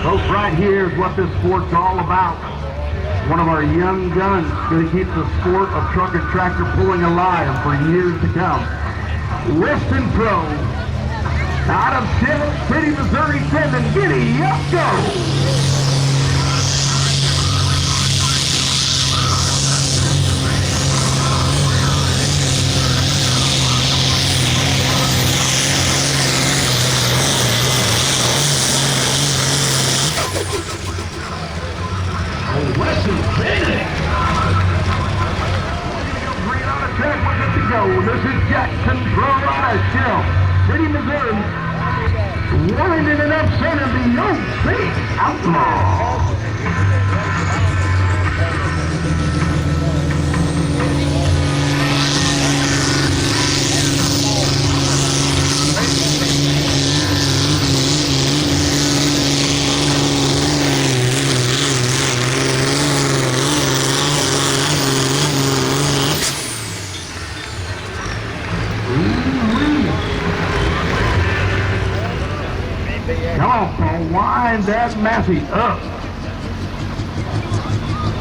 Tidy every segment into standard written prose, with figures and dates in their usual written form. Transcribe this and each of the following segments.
Folks, right here is what this sport's all about. One of our young guns going to keep the sport of truck and tractor pulling alive for years to come. Weston Pro, out of City, Missouri, sending Giddy up go. Weston Bennett. Green on the track, one to go. This is Jackson Pro out of Shell City, Missouri. Winding it up center, the young big outlaw. Come on, Paul, wind that Massey up.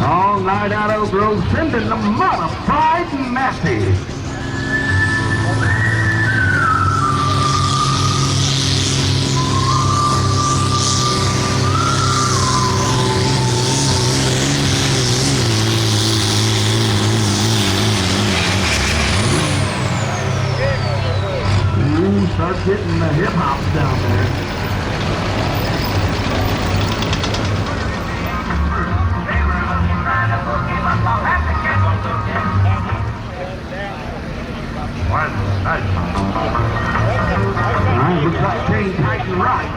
All night out of Grove, sending the modified Massey. Ooh, start getting the hip hops down there. Alright, looks like chain tight and right.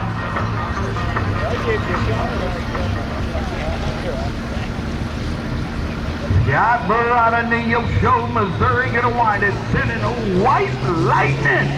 Scott Burr out of Neosho, Missouri, gonna wind it, sending a white lightning.